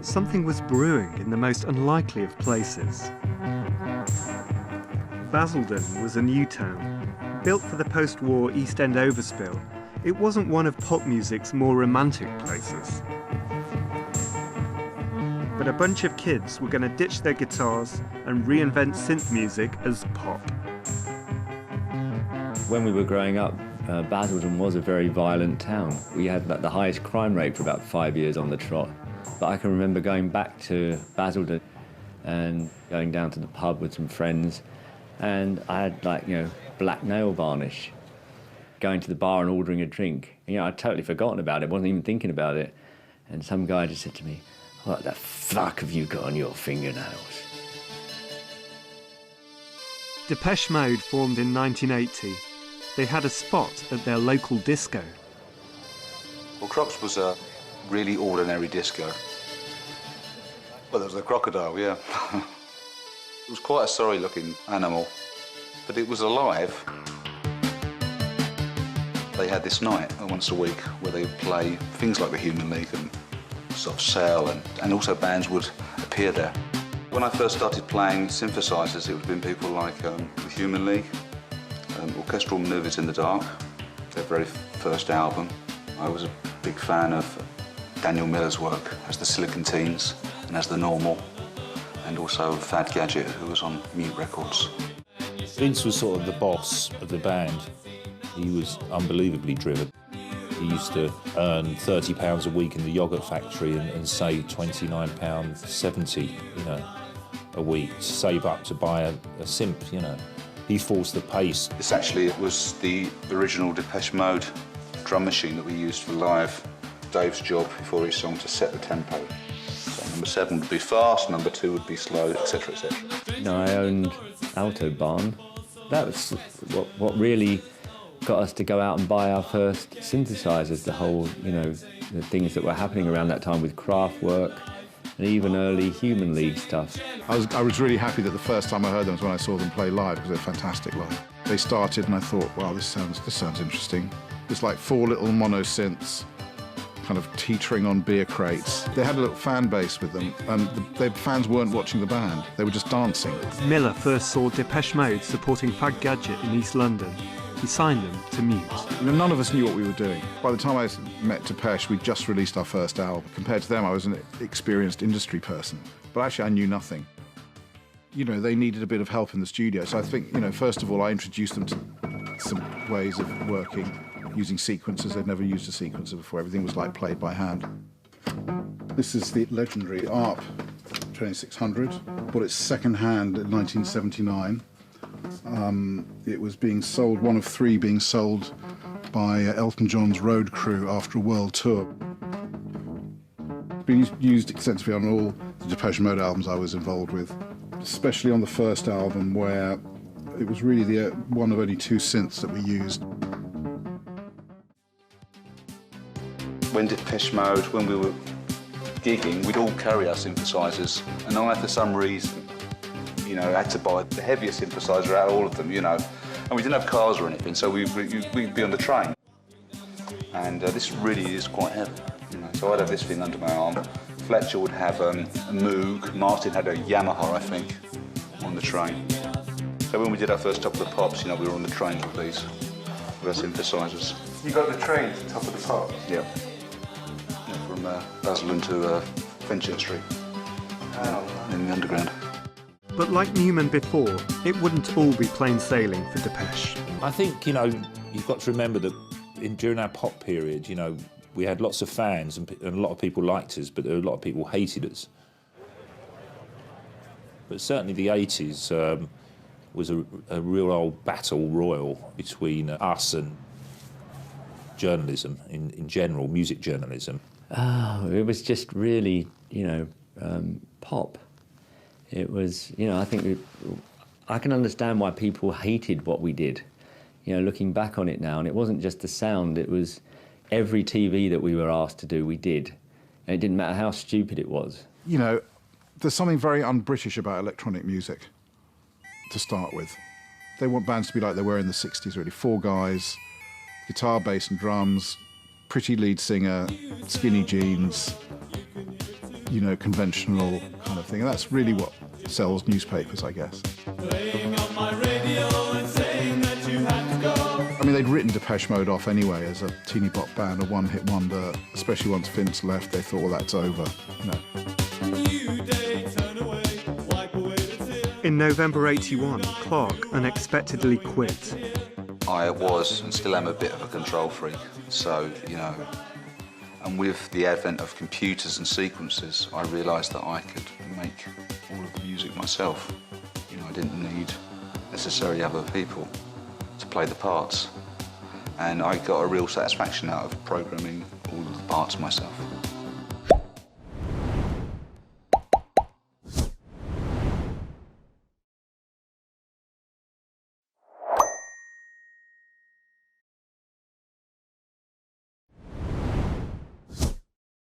something was brewing in the most unlikely of places. Basildon was a new town, built for the post-war East End overspill. It wasn't one of pop music's more romantic places. But a bunch of kids were going to ditch their guitars and reinvent synth music as pop. When we were growing up, Basildon was a very violent town. We had like, the highest crime rate for about 5 years on the trot. But I can remember going back to Basildon and going down to the pub with some friends, and I had like, black nail varnish. Going to the bar and ordering a drink. I'd totally forgotten about it, wasn't even thinking about it. And some guy just said to me, "What the fuck have you got on your fingernails?" Depeche Mode formed in 1980. They had a spot at their local disco. Well, Crocs was a really ordinary disco. Well, there was a crocodile, yeah. It was quite a sorry-looking animal, but it was alive. They had this night once a week where they would play things like the Human League and Soft Cell, and also bands would appear there. When I first started playing synthesizers, it would have been people like the Human League, Orchestral Manoeuvres in the Dark, their very first album. I was a big fan of Daniel Miller's work as the Silicon Teens and as the Normal, and also Fad Gadget, who was on Mute Records. Vince was sort of the boss of the band. He was unbelievably driven. He used to earn £30 a week in the yoghurt factory and save £29.70, a week to save up to buy a synth, He forced the pace. It was the original Depeche Mode drum machine that we used for live. Dave's job before each song to set the tempo. So number 7 would be fast, number 2 would be slow, etc., etc. I owned Autobahn. That was what really got us to go out and buy our first synthesizers, the whole, the things that were happening around that time with Kraftwerk and even early Human League stuff. I was really happy that the first time I heard them was when I saw them play live, because they're fantastic live. They started and I thought, wow, this sounds interesting. It's like 4 little mono synths kind of teetering on beer crates. They had a little fan base with them, and the fans weren't watching the band, they were just dancing. Miller first saw Depeche Mode supporting Fad Gadget in East London. He signed them to Mute. None of us knew what we were doing. By the time I met Depeche, we'd just released our first album. Compared to them, I was an experienced industry person. But actually, I knew nothing. They needed a bit of help in the studio. So I think, first of all, I introduced them to some ways of working, using sequencers. They'd never used a sequencer before. Everything was like played by hand. This is the legendary ARP 2600. Bought it second-hand in 1979. It was being sold, one of 3 being sold by Elton John's road crew after a world tour. It's been used extensively on all the Depeche Mode albums I was involved with, especially on the first album, where it was really the one of only 2 synths that we used. When Depeche Mode, when we were gigging, we'd all carry our synthesizers, and I, for some reason, had to buy the heaviest synthesizer out of all of them, And we didn't have cars or anything, so we'd be on the train. And this really is quite heavy, So I'd have this thing under my arm. Fletcher would have a Moog. Martin had a Yamaha, I think, on the train. So when we did our first Top of the Pops, we were on the trains with these, with our synthesizers. You got the train to Top of the Pops? Yeah. From Basildon to Fenchurch Street, in the Underground. But like Newman before, it wouldn't all be plain sailing for Depeche. I think, you've got to remember that during our pop period, we had lots of fans and a lot of people liked us, but there were a lot of people hated us. But certainly the 80s was a real old battle royal between us and journalism in general, music journalism. Oh, it was just really, pop. It was, I think I can understand why people hated what we did, looking back on it now. And it wasn't just the sound, it was every TV that we were asked to do, we did. And it didn't matter how stupid it was. There's something very un-British about electronic music, to start with. They want bands to be like they were in the 60s, really. 4 guys, guitar, bass and drums, pretty lead singer, skinny jeans, you know, conventional kind of thing. And that's really what sells newspapers, I guess. I mean, they'd written Depeche Mode off anyway as a teeny bop band, a one-hit wonder. Especially once Vince left, they thought, well, that's over, you know. In November '81, Clarke unexpectedly quit. I was and still am a bit of a control freak, so, you know, and with the advent of computers and sequences, I realised that I could make all of the music myself. You know, I didn't need necessarily other people to play the parts. And I got a real satisfaction out of programming all of the parts myself.